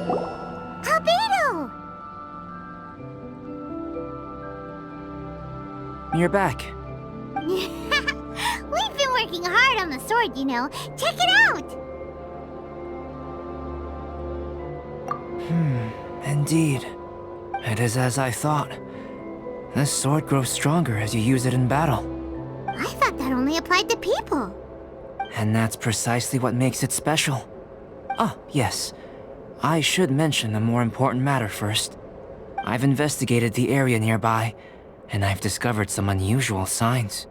Albedo! You're back. We've been working hard on the sword, you know. Check it out! Indeed. It is as I thought. This sword grows stronger as you use it in battle. I thought that only applied to people. And that's precisely what makes it special. Ah, yes. I should mention a more important matter first. I've investigated the area nearby, and I've discovered some unusual signs.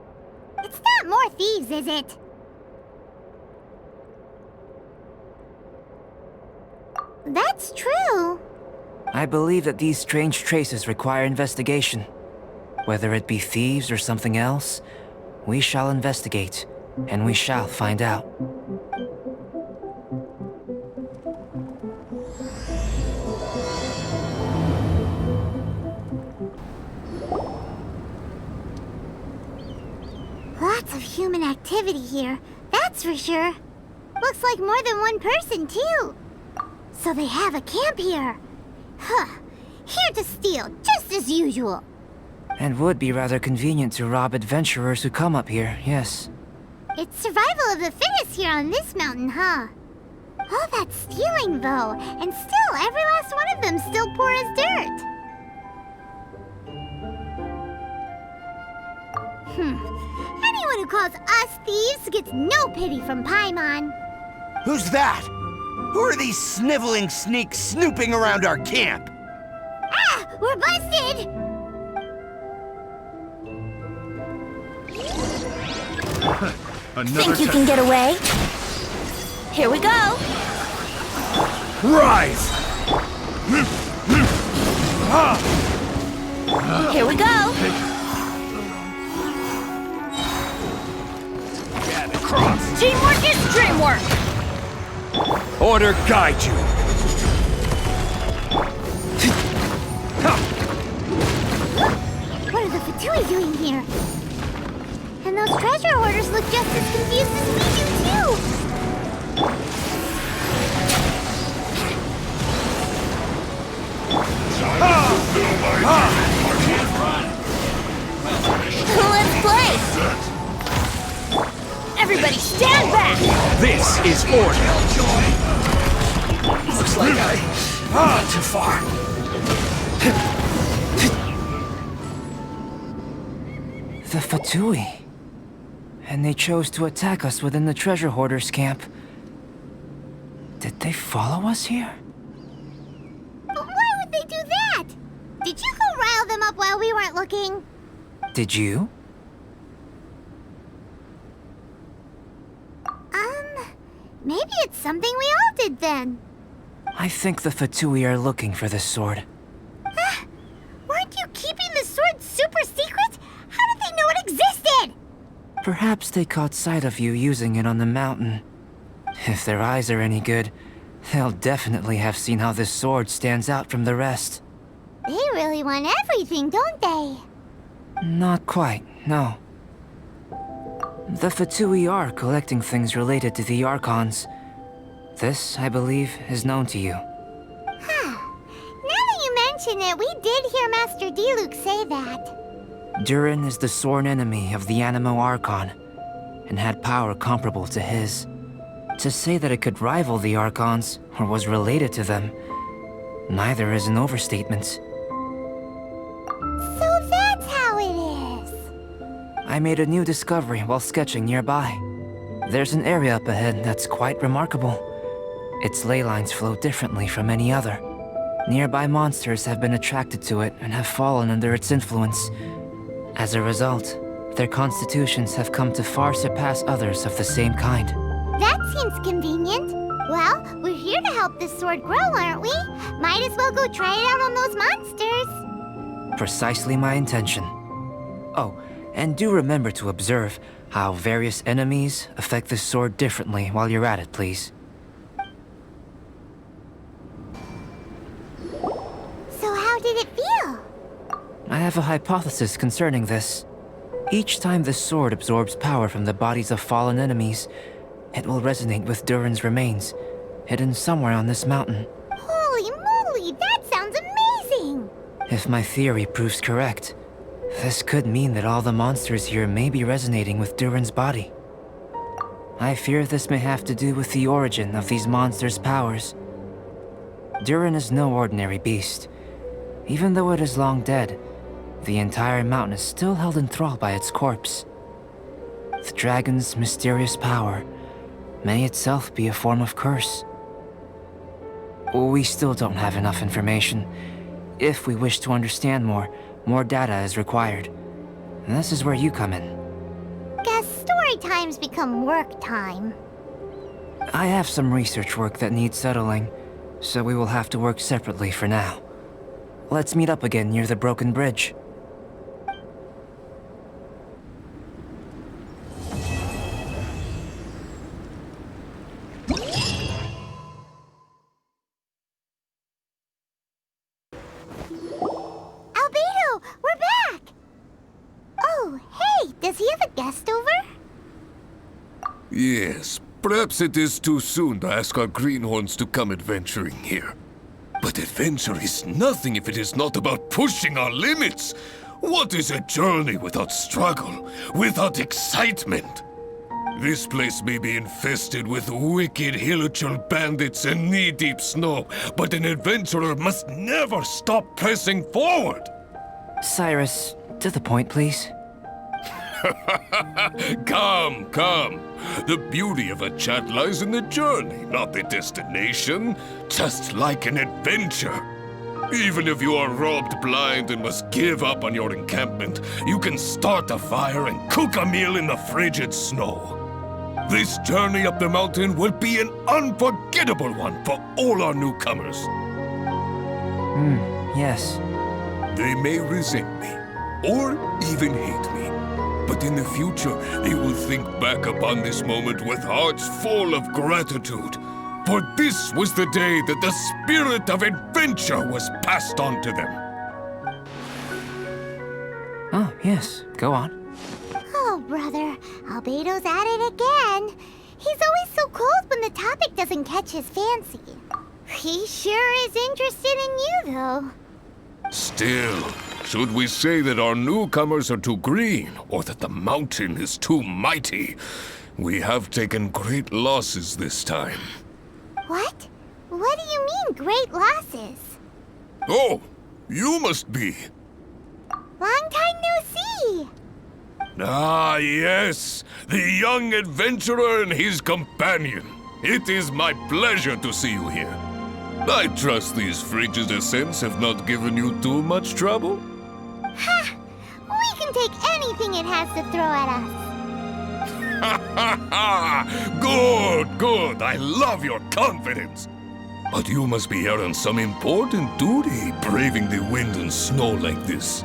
It's not more thieves, is it? That's true. I believe that these strange traces require investigation. Whether it be thieves or something else, we shall investigate, and we shall find out. Lots of human activity here, that's for sure. Looks like more than one person, too. So they have a camp here. Huh. Here to steal, just as usual. And would be rather convenient to rob adventurers who come up here, yes. It's survival of the fittest here on this mountain, huh? All that stealing, though, and still every last one of them still poor as dirt. Anyone who calls us thieves gets no pity from Paimon. Who's that? Who are these sniveling sneaks snooping around our camp? Ah! We're busted! Think you can get away? Here we go! Rise! Here we go! Yeah, the cross! Teamwork is dreamwork! Order guide you! What are the Fatui doing here? And those treasure hoarders look just as confused as we do, too! Let's play! Everybody stand back! This is order! Looks like I went too far. The Fatui. And they chose to attack us within the treasure hoarders' camp. Did they follow us here? But why would they do that? Did you go rile them up while we weren't looking? Did you? Maybe it's something we all did then. I think the Fatui are looking for this sword. Weren't you keeping the sword super secret? How did they know it existed? Perhaps they caught sight of you using it on the mountain. If their eyes are any good, they'll definitely have seen how this sword stands out from the rest. They really want everything, don't they? Not quite, no. The Fatui are collecting things related to the Archons. This, I believe, is known to you. Now that you mention it, we did hear Master Diluc say that. Durin is the sworn enemy of the Animo Archon, and had power comparable to his. To say that it could rival the Archons, or was related to them, neither is an overstatement. So that's how it is. I made a new discovery while sketching nearby. There's an area up ahead that's quite remarkable. Its ley lines flow differently from any other. Nearby monsters have been attracted to it and have fallen under its influence. As a result, their constitutions have come to far surpass others of the same kind. That seems convenient. Well, we're here to help this sword grow, aren't we? Might as well go try it out on those monsters. Precisely my intention. Oh, and do remember to observe how various enemies affect this sword differently while you're at it, please. So how did it feel? I have a hypothesis concerning this. Each time this sword absorbs power from the bodies of fallen enemies, it will resonate with Durin's remains, hidden somewhere on this mountain. Holy If my theory proves correct, this could mean that all the monsters here may be resonating with Durin's body. I fear this may have to do with the origin of these monsters' powers. Durin is no ordinary beast. Even though it is long dead, the entire mountain is still held in thrall by its corpse. The dragon's mysterious power may itself be a form of curse. We still don't have enough information. If we wish to understand more data is required. And this is where you come in. Guess story times become work time. I have some research work that needs settling, so we will have to work separately for now. Let's meet up again near the broken bridge. Albedo, we're back! Oh, hey, does he have a guest over? Yes, perhaps it is too soon to ask our greenhorns to come adventuring here. But adventure is nothing if it is not about pushing our limits. What is a journey without struggle, without excitement? This place may be infested with wicked Hilichurl bandits and knee-deep snow, but an adventurer must never stop pressing forward. Cyrus, to the point, please. Come, come. The beauty of a chat lies in the journey, not the destination. Just like an adventure. Even if you are robbed blind and must give up on your encampment, you can start a fire and cook a meal in the frigid snow. This journey up the mountain will be an unforgettable one for all our newcomers. Yes. They may resent me, or even hate me. But in the future, they will think back upon this moment with hearts full of gratitude. For this was the day that the spirit of adventure was passed on to them. Oh, yes. Go on. Oh, brother, Albedo's at it again. He's always so cold when the topic doesn't catch his fancy. He sure is interested in you, though. Still, should we say that our newcomers are too green, or that the mountain is too mighty? We have taken great losses this time. What? What do you mean, great losses? Oh, you must be. Long time no see. Ah, yes, the young adventurer and his companion. It is my pleasure to see you here. I trust these frigid ascents have not given you too much trouble? Ha! We can take anything it has to throw at us. Ha ha ha! Good, good. I love your confidence. But you must be here on some important duty, braving the wind and snow like this.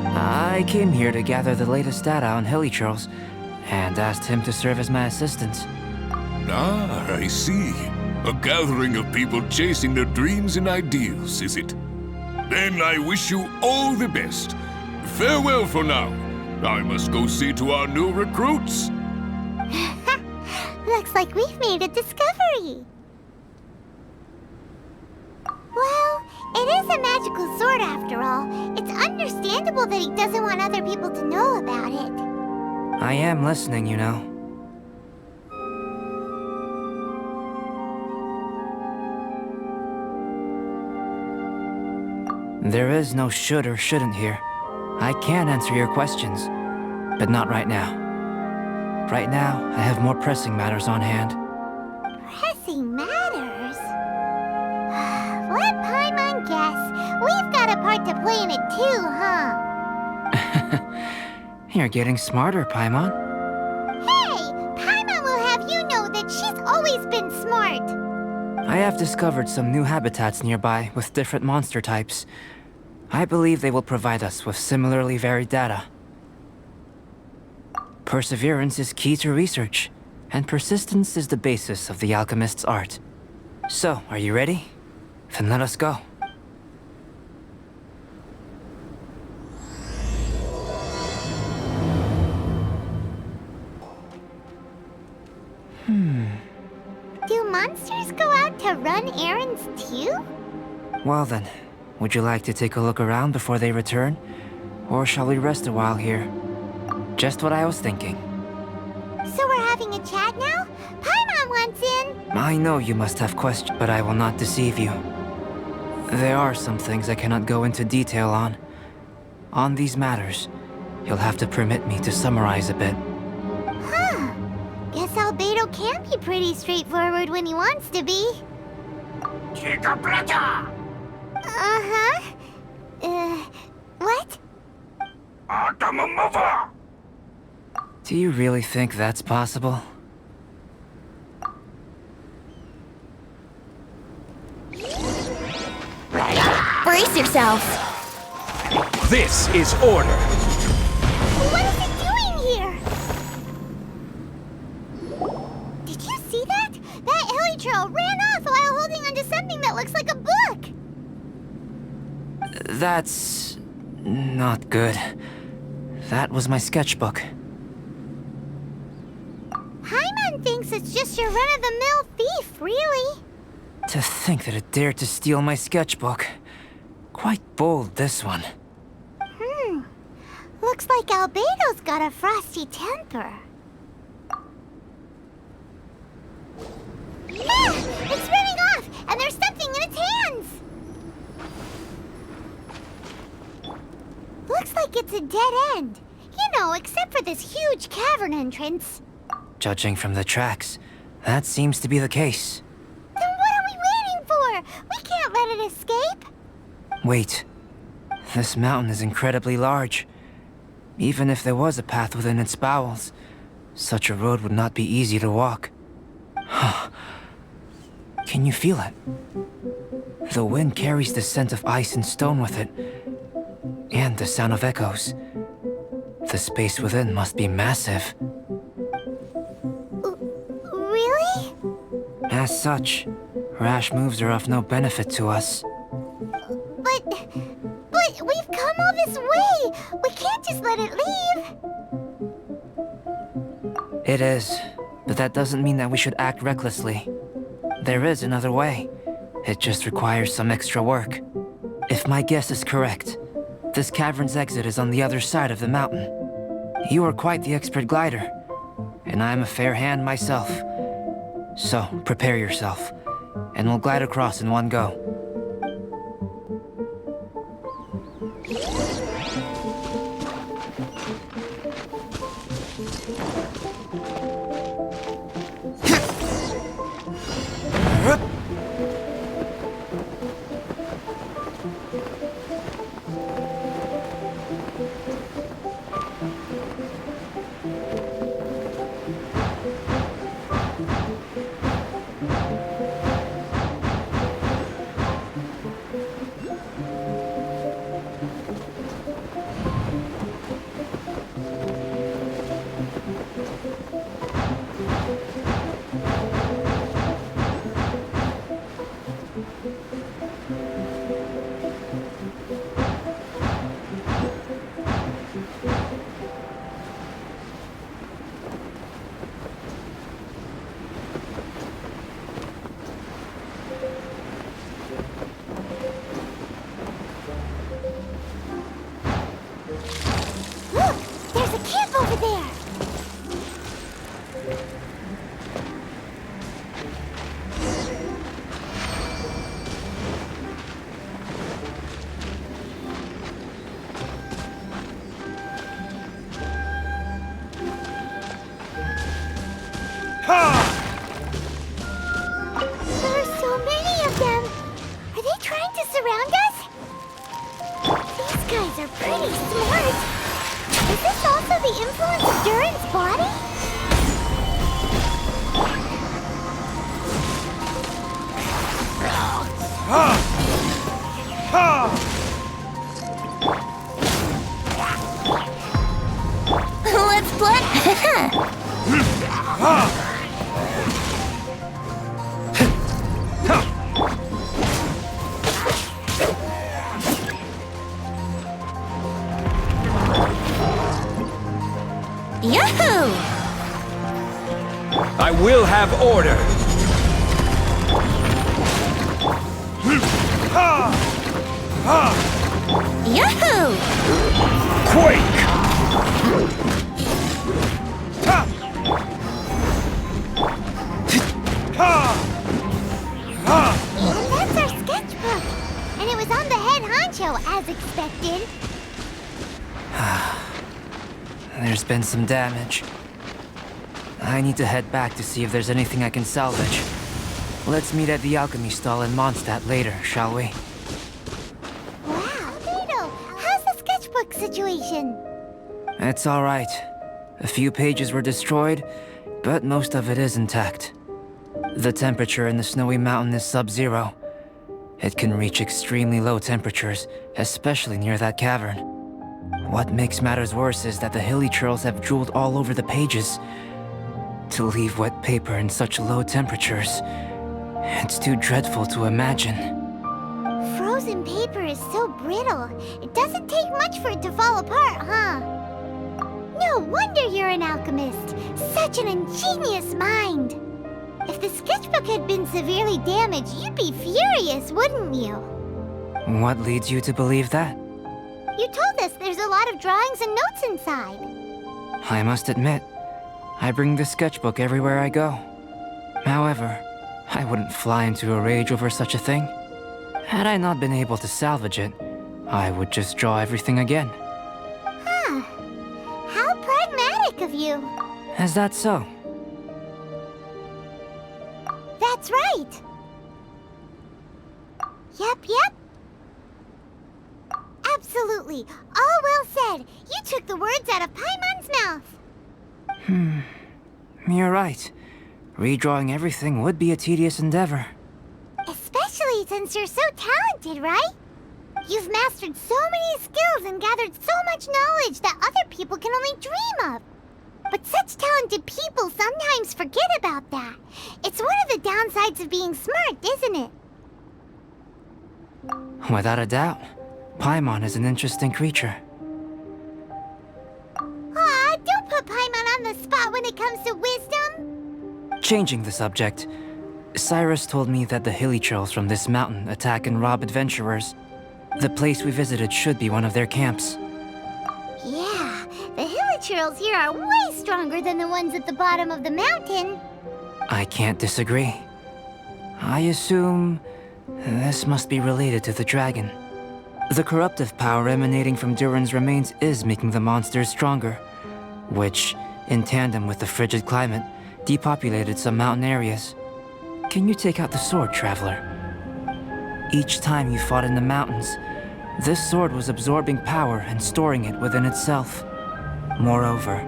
I came here to gather the latest data on Hilichurls, and asked him to serve as my assistant. Ah, I see. A gathering of people chasing their dreams and ideals, is it? Then I wish you all the best. Farewell for now. I must go see to our new recruits. Looks like we've made a discovery. Well, it is a magical sword after all. It's understandable that he doesn't want other people to know about it. I am listening, you know. There is no should or shouldn't here. I can answer your questions, but not right now. Right now, I have more pressing matters on hand. Pressing matters? Let Paimon guess. We've got a part to play in it too, huh? You're getting smarter, Paimon. Hey! Paimon will have you know that she's always been smart. I have discovered some new habitats nearby with different monster types. I believe they will provide us with similarly varied data. Perseverance is key to research, and persistence is the basis of the alchemist's art. So, are you ready? Then let us go. Do monsters go out to run errands too? Well then, Would you like to take a look around before they return? Or shall we rest a while here? Just what I was thinking. So we're having a chat now? Paimon wants in! I know you must have questions, but I will not deceive you. There are some things I cannot go into detail on. On these matters, you'll have to permit me to summarize a bit. Huh. Guess Albedo can be pretty straightforward when he wants to be. Uh-huh. What? Do you really think that's possible? Brace yourselves. This is order. What is it doing here? Did you see that? That Elytro ran off while holding onto something that looks like a book. That's... not good. That was my sketchbook. Paimon thinks it's just your run-of-the-mill thief, really. To think that it dared to steal my sketchbook. Quite bold, this one. Looks like Albedo's got a frosty temper. Ah! It's running off, and there's something in its hands! Looks like it's a dead end. You know, except for this huge cavern entrance. Judging from the tracks, that seems to be the case. Then what are we waiting for? We can't let it escape. Wait. This mountain is incredibly large. Even if there was a path within its bowels, such a road would not be easy to walk. Can you feel it? The wind carries the scent of ice and stone with it, and the sound of echoes. The space within must be massive. Really? As such, rash moves are of no benefit to us. But we've come all this way. We can't just let it leave. It is, but that doesn't mean that we should act recklessly. There is another way. It just requires some extra work. If my guess is correct, this cavern's exit is on the other side of the mountain. You are quite the expert glider, and I am a fair hand myself. So, prepare yourself, and we'll glide across in one go. Look, there's a camp over there. There are so many of them. Are they trying to surround us? These guys are pretty smart. Is this also the influence of Duran's body? Let's play. Yahoo! I will have order. Yahoo! Quake! Ha! Ha! Ha! And that's our sketchbook. And it was on the head honcho, as expected. There's been some damage. I need to head back to see if there's anything I can salvage. Let's meet at the alchemy stall in Mondstadt later, shall we? Wow, Beetle, how's the sketchbook situation? It's alright. A few pages were destroyed, but most of it is intact. The temperature in the snowy mountain is sub-zero. It can reach extremely low temperatures, especially near that cavern. What makes matters worse is that the hilly churls have drooled all over the pages. To leave wet paper in such low temperatures, it's too dreadful to imagine. Frozen paper is so brittle. It doesn't take much for it to fall apart, huh? No wonder you're an alchemist. Such an ingenious mind. If the sketchbook had been severely damaged, you'd be furious, wouldn't you? What leads you to believe that? You told us there's a lot of drawings and notes inside. I must admit, I bring the sketchbook everywhere I go. However, I wouldn't fly into a rage over such a thing. Had I not been able to salvage it, I would just draw everything again. Huh. How pragmatic of you. Is that so? That's right. Yep. Absolutely. All well said. You took the words out of Paimon's mouth. You're right. Redrawing everything would be a tedious endeavor. Especially since you're so talented, right? You've mastered so many skills and gathered so much knowledge that other people can only dream of. But such talented people sometimes forget about that. It's one of the downsides of being smart, isn't it? Without a doubt, Paimon is an interesting creature. Aw, don't put Paimon on the spot when it comes to wisdom. Changing the subject, Cyrus told me that the hilly trolls from this mountain attack and rob adventurers. The place we visited should be one of their camps. Yeah, the hilly churls here are way stronger than the ones at the bottom of the mountain. I can't disagree. I assume this must be related to the dragon. The corruptive power emanating from Durin's remains is making the monsters stronger, which, in tandem with the frigid climate, depopulated some mountain areas. Can you take out the sword, Traveler? Each time you fought in the mountains, this sword was absorbing power and storing it within itself. Moreover,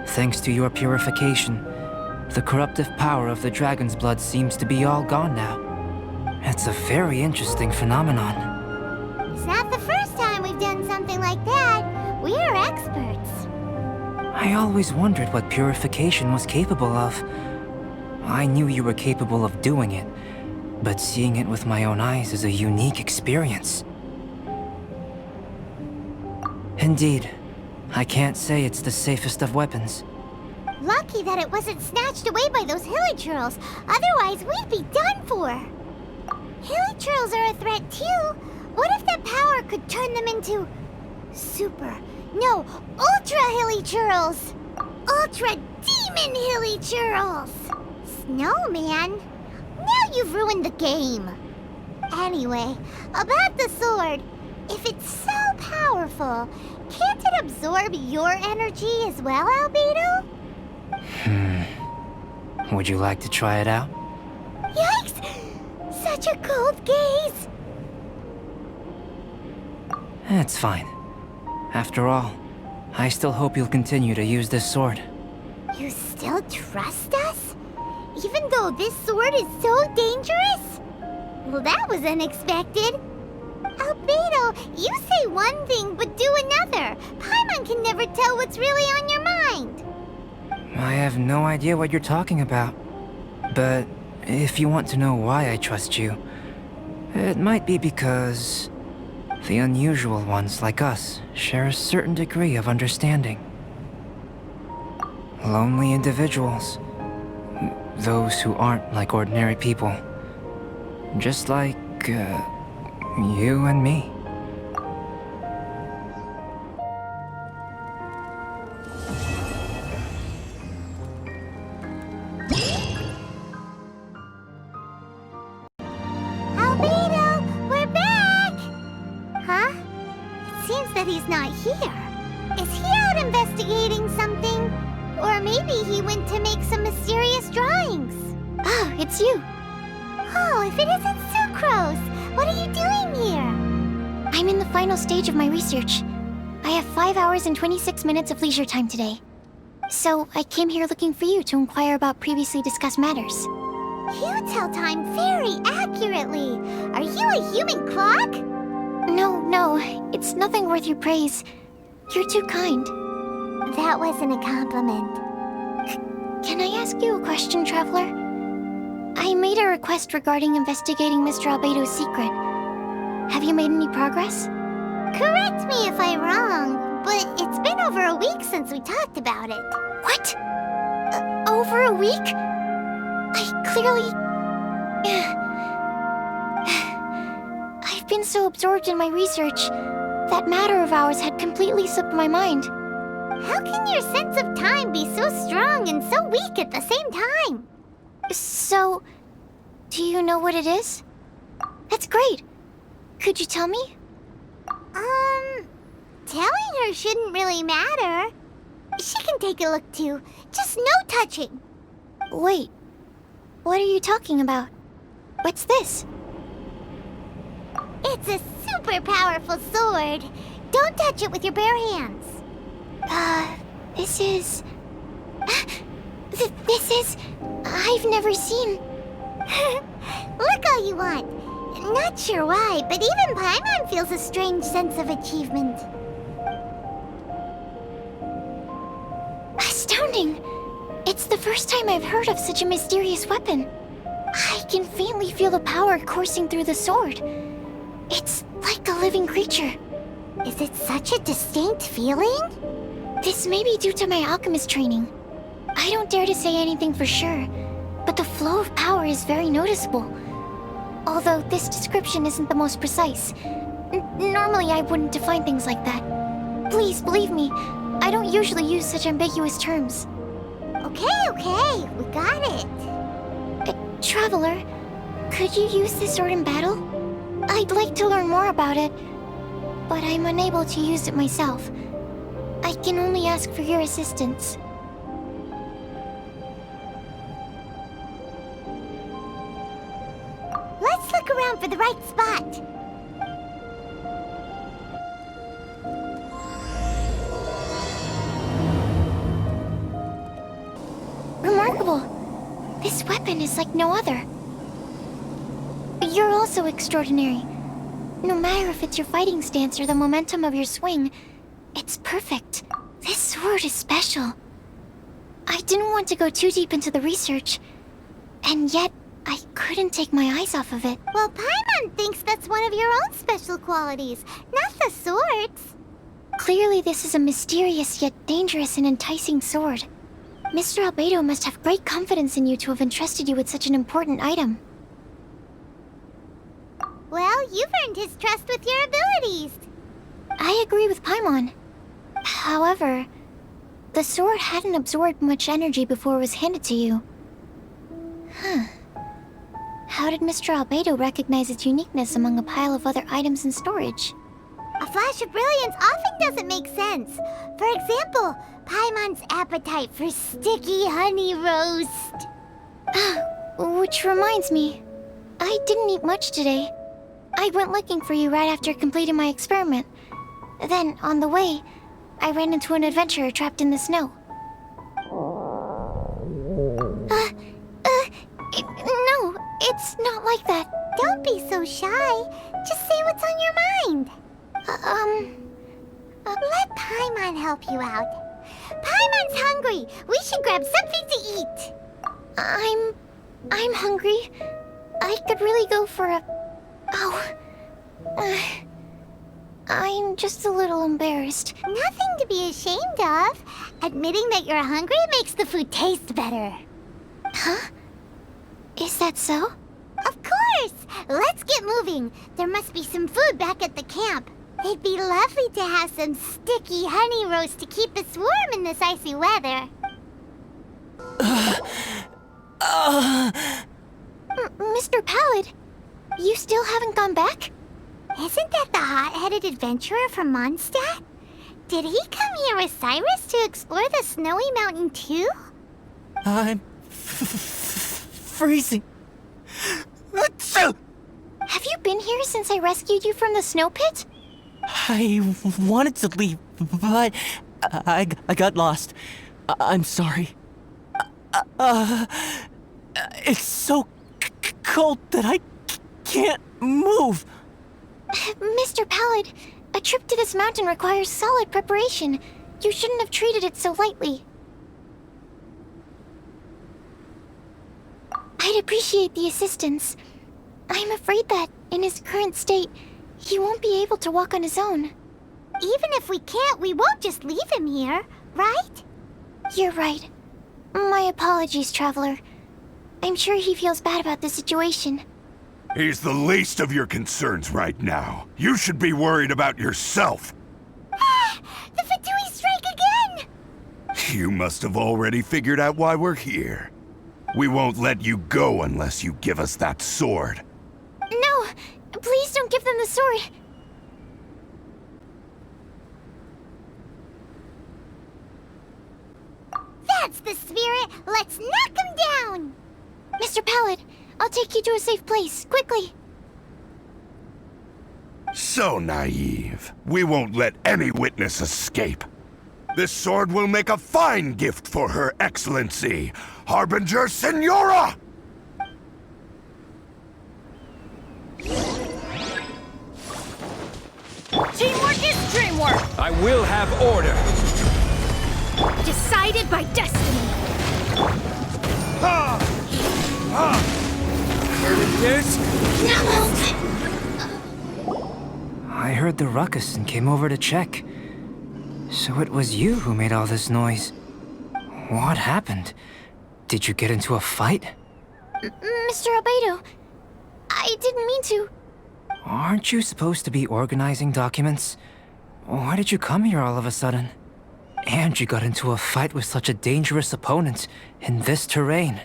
thanks to your purification, the corruptive power of the dragon's blood seems to be all gone now. It's a very interesting phenomenon. It's not the first time we've done something like that. We are experts. I always wondered what purification was capable of. I knew you were capable of doing it, but seeing it with my own eyes is a unique experience. Indeed, I can't say it's the safest of weapons. Lucky that it wasn't snatched away by those hilly churls. Otherwise, we'd be done for. Hilly churls are a threat too. What if that power could turn them into ultra hilly churls? Ultra demon hilly churls! Snowman, now you've ruined the game. Anyway, about the sword. If it's so powerful, can't it absorb your energy as well, Albedo? Would you like to try it out? Yikes! Such a cold gaze! It's fine. After all, I still hope you'll continue to use this sword. You still trust us? Even though this sword is so dangerous? Well, that was unexpected. Albedo, you say one thing but do another. Paimon can never tell what's really on your mind. I have no idea what you're talking about. But if you want to know why I trust you, it might be because the unusual ones like us share a certain degree of understanding. Lonely individuals. Those who aren't like ordinary people. Just like, you and me. that he's not here. Is he out investigating something? Or maybe he went to make some mysterious drawings. Oh, it's you. Oh, if it isn't Sucrose! What are you doing here? I'm in the final stage of my research. I have 5 hours and 26 minutes of leisure time today. So I came here looking for you to inquire about previously discussed matters. You tell time very accurately. Are you a human clock? No, it's nothing worth your praise. You're too kind. That wasn't a compliment. Can I ask you a question, Traveler? I made a request regarding investigating Mr. Albedo's secret. Have you made any progress? Correct me if I'm wrong, but it's been over a week since we talked about it. What? Over a week? I clearly... I've been so absorbed in my research. That matter of ours had completely slipped my mind. How can your sense of time be so strong and so weak at the same time? So, do you know what it is? That's great. Could you tell me? Telling her shouldn't really matter. She can take a look too. Just no touching. Wait, what are you talking about? What's this? It's a super powerful sword. Don't touch it with your bare hands. This is... This is... I've never seen... Look all you want. Not sure why, but even Paimon feels a strange sense of achievement. Astounding! It's the first time I've heard of such a mysterious weapon. I can faintly feel the power coursing through the sword. It's like a living creature. Is it such a distinct feeling? This may be due to my alchemist training. I don't dare to say anything for sure, but the flow of power is very noticeable. Although this description isn't the most precise. Normally I wouldn't define things like that. Please believe me, I don't usually use such ambiguous terms. Okay, we got it. Traveler, could you use this sword in battle? I'd like to learn more about it, but I'm unable to use it myself. I can only ask for your assistance. Let's look around for the right spot. Remarkable! This weapon is like no other. You're also extraordinary. No matter if it's your fighting stance or the momentum of your swing, it's perfect. This sword is special. I didn't want to go too deep into the research, and yet I couldn't take my eyes off of it. Well, Paimon thinks that's one of your own special qualities, not the sword's. Clearly this is a mysterious yet dangerous and enticing sword. Mr. Albedo must have great confidence in you to have entrusted you with such an important item. Well, you've earned his trust with your abilities. I agree with Paimon. However, the sword hadn't absorbed much energy before it was handed to you. How did Mr. Albedo recognize its uniqueness among a pile of other items in storage? A flash of brilliance often doesn't make sense. For example, Paimon's appetite for sticky honey roast. Which reminds me, I didn't eat much today. I went looking for you right after completing my experiment. Then, on the way, I ran into an adventurer trapped in the snow. No, it's not like that. Don't be so shy. Just say what's on your mind. Let Paimon help you out. Paimon's hungry. We should grab something to eat. I'm hungry. I could really go for a... I'm just a little embarrassed. Nothing to be ashamed of. Admitting that you're hungry makes the food taste better. Huh? Is that so? Of course! Let's get moving. There must be some food back at the camp. It'd be lovely to have some sticky honey roast to keep us warm in this icy weather. Mr. Pallid, you still haven't gone back? Isn't that the hot-headed adventurer from Mondstadt? Did he come here with Cyrus to explore the snowy mountain too? I'm freezing. Achoo! Have you been here since I rescued you from the snow pit? I wanted to leave, but I got lost. I'm sorry. It's so cold that I can't move. Mr. Pallid, a trip to this mountain requires solid preparation. You shouldn't have treated it so lightly. I'd appreciate the assistance. I'm afraid that, in his current state, he won't be able to walk on his own. Even if we can't, we won't just leave him here, right? You're right. My apologies, Traveler. I'm sure he feels bad about the situation. He's the least of your concerns right now. You should be worried about yourself. The Fatui strike again! You must have already figured out why we're here. We won't let you go unless you give us that sword. No! Please don't give them the sword! That's the spirit! Let's knock him down! Mr. Pallid, I'll take you to a safe place, quickly! So naive. We won't let any witness escape. This sword will make a fine gift for Her Excellency, Harbinger Senora! Teamwork is dreamwork! I will have order. Decided by destiny! Ha! Ha! Heard this? I heard the ruckus and came over to check. So it was you who made all this noise. What happened? Did you get into a fight? Mr. Albedo, I didn't mean to. Aren't you supposed to be organizing documents? Why did you come here all of a sudden? And you got into a fight with such a dangerous opponent in this terrain.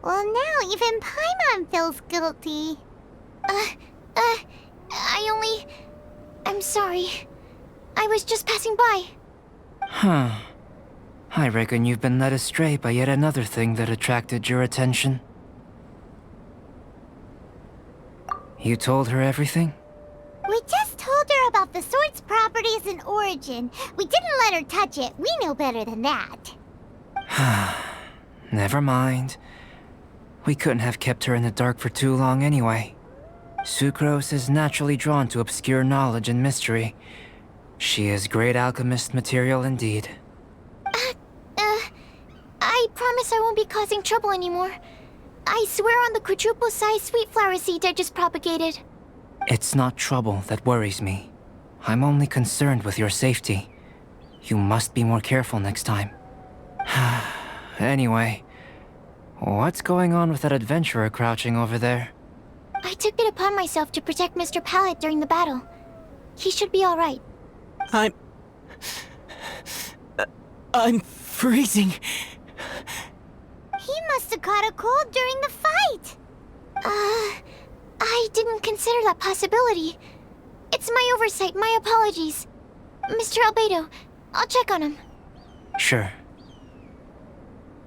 Well, now even Paimon feels guilty. I'm sorry. I was just passing by. Huh. I reckon you've been led astray by yet another thing that attracted your attention. You told her everything? We just told her about the sword's properties and origin. We didn't let her touch it. We know better than that. Never mind. We couldn't have kept her in the dark for too long anyway. Sucrose is naturally drawn to obscure knowledge and mystery. She is great alchemist material indeed. I promise I won't be causing trouble anymore. I swear on the quadruple-sized sweet flower seed I just propagated. It's not trouble that worries me. I'm only concerned with your safety. You must be more careful next time. Anyway, what's going on with that adventurer crouching over there? I took it upon myself to protect Mr. Pallid during the battle. He should be alright. I'm freezing. He must have caught a cold during the fight. I didn't consider that possibility. It's my oversight, my apologies. Mr. Albedo, I'll check on him. Sure.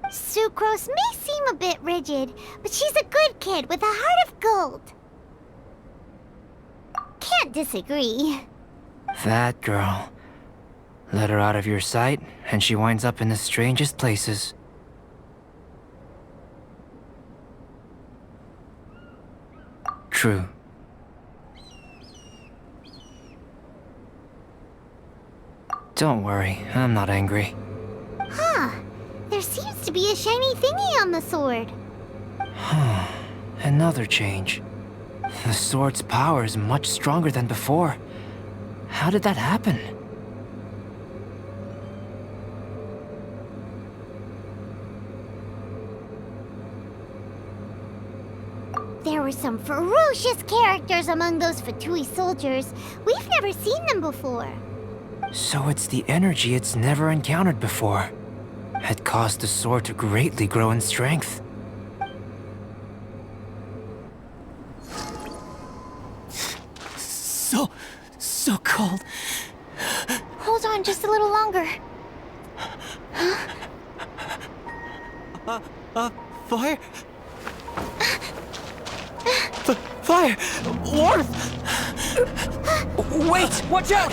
Sucrose may seem a bit rigid, but she's a good kid with a heart of gold. Can't disagree. That girl. Let her out of your sight, and she winds up in the strangest places. True. Don't worry, I'm not angry. Huh. There seems to be a shiny thingy on the sword. Another change. The sword's power is much stronger than before. How did that happen? There were some ferocious characters among those Fatui soldiers. We've never seen them before. So it's the energy it's never encountered before. It caused the sword to greatly grow in strength. cold. Hold on just a little longer. Fire? Fire! Warmth! Wait! Watch out!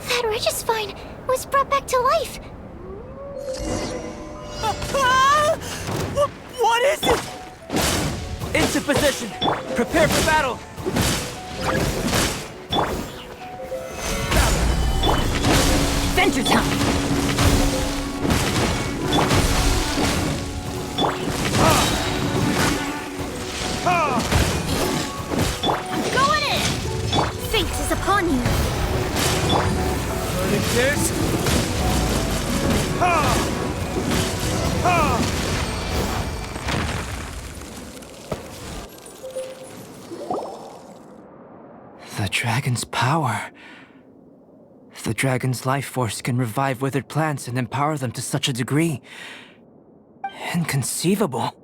That Regisvine was brought back to life. What is it? Into position! Prepare for battle! Adventure time! I'm going in! Fate is upon you! Learning this? The dragon's power. The dragon's life force can revive withered plants and empower them to such a degree. Inconceivable.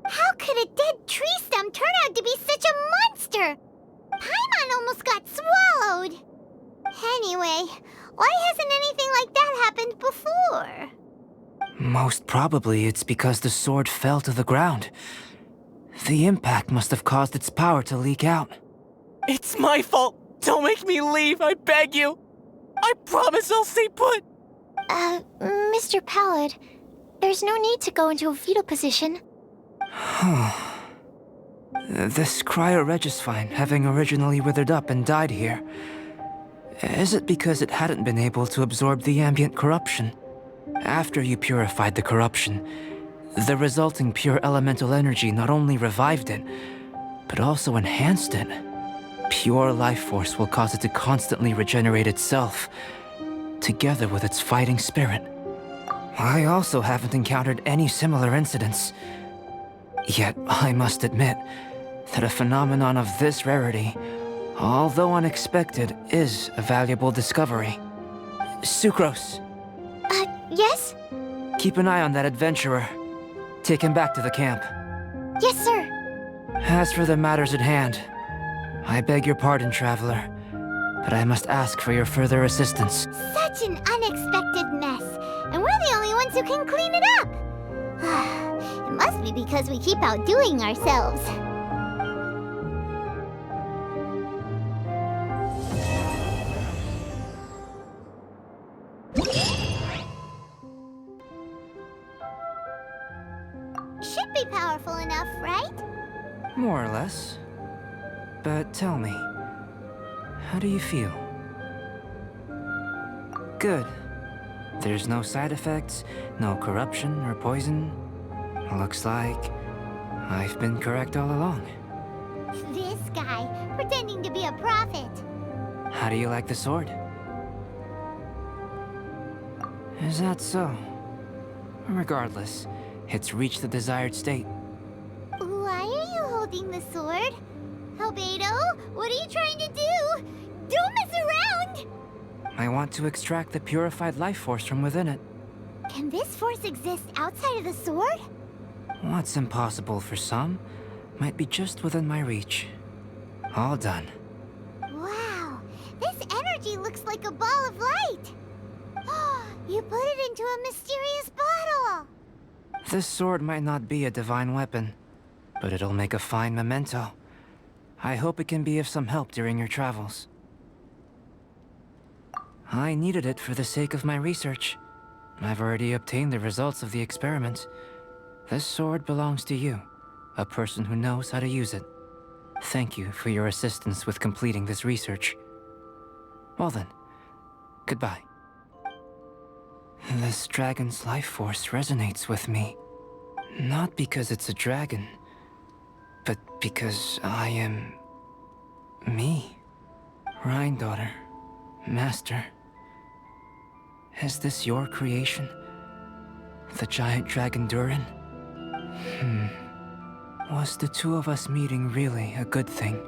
How could a dead tree stem turn out to be such a monster? Paimon almost got swallowed. Anyway, why hasn't anything like that happened before? Most probably it's because the sword fell to the ground. The impact must have caused its power to leak out. It's my fault. Don't make me leave, I beg you. I promise I'll stay put. Mr. Pallid, there's no need to go into a fetal position. This cryoregisvine, having originally withered up and died here, is it because it hadn't been able to absorb the ambient corruption? After you purified the corruption, the resulting pure elemental energy not only revived it, but also enhanced it. Pure life force will cause it to constantly regenerate itself, together with its fighting spirit. I also haven't encountered any similar incidents. Yet, I must admit that a phenomenon of this rarity, although unexpected, is a valuable discovery. Sucrose, Yes? keep an eye on that adventurer. Take him back to the camp. Yes, sir. As for the matters at hand, I beg your pardon, traveler, but I must ask for your further assistance. Such an unexpected mess, and we're the only ones who can clean it up. It must be because we keep outdoing ourselves. Should be powerful enough, right? More or less. But tell me, how do you feel? Good. There's no side effects, no corruption or poison. Looks like I've been correct all along. This guy, pretending to be a prophet. How do you like the sword? Is that so? Regardless, it's reached the desired state. Why are you holding the sword? Albedo, what are you trying to do? Don't mess around! I want to extract the purified life force from within it. Can this force exist outside of the sword? What's impossible for some might be just within my reach. All done. Wow, this energy looks like a ball of light. You put it into a mysterious bottle. This sword might not be a divine weapon, but it'll make a fine memento. I hope it can be of some help during your travels. I needed it for the sake of my research. I've already obtained the results of the experiment. This sword belongs to you, a person who knows how to use it. Thank you for your assistance with completing this research. Well then, goodbye. This dragon's life force resonates with me. Not because it's a dragon, but because I am... me. Rhine daughter, Master, is this your creation? The giant dragon Durin? Was the two of us meeting really a good thing?